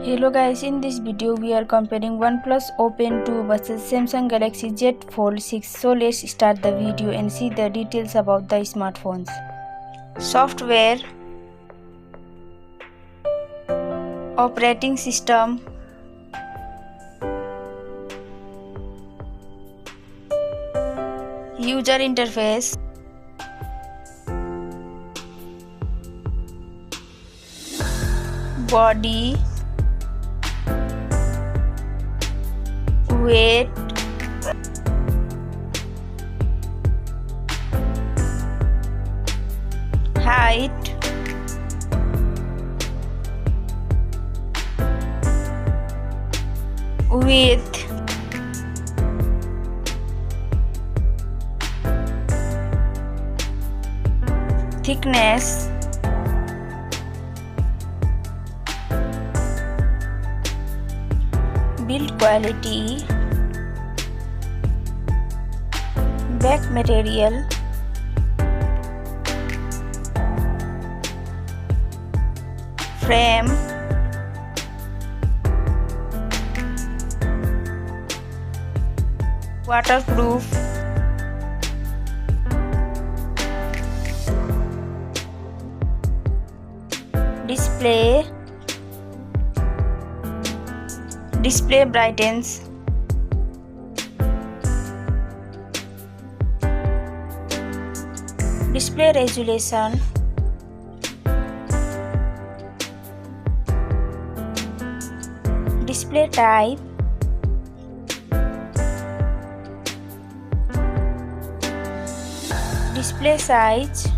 Hello guys, in this video we are comparing OnePlus Open 2 versus Samsung Galaxy Z Fold6. So let's start the video and see the details about the smartphones. Software, operating system, user interface, body, weight, height, width, thickness, build quality, back material, frame, waterproof, display brightens, display resolution, display type, display size,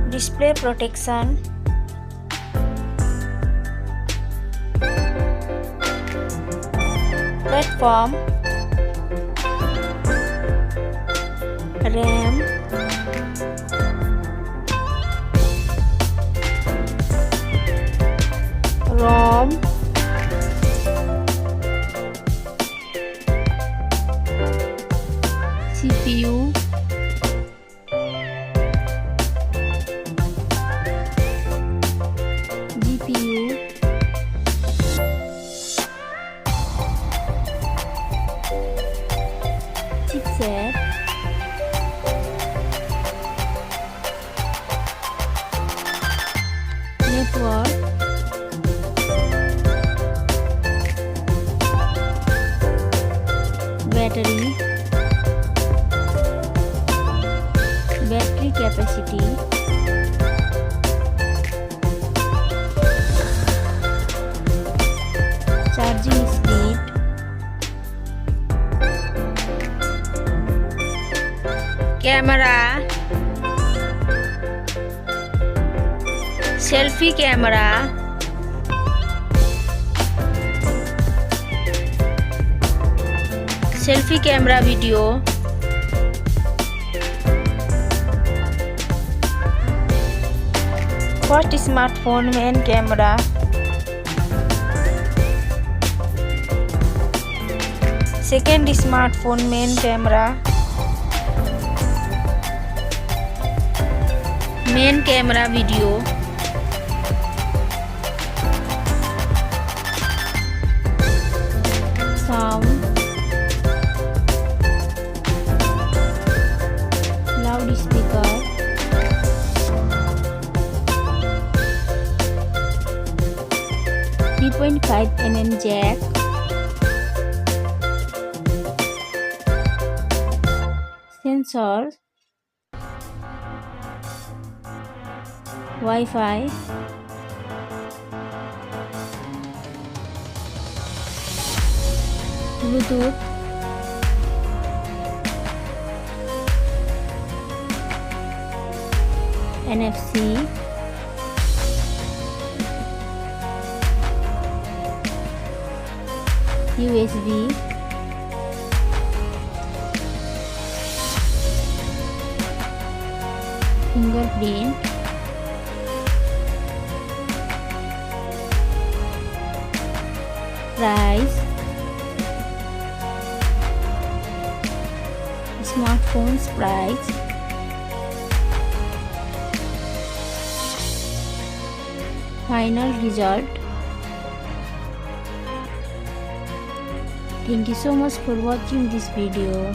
display protection, platform, RAM, ROM, CPU, GPU, chipset, network, battery capacity, charging speed, camera, selfie camera, video, first smartphone main camera, second smartphone main camera, video, sound, loudspeaker, 3.5mm jack, sensor, Wi-Fi, Bluetooth, NFC, USB, fingerprint, price, smartphone's price, final result. Thank you so much for watching this video.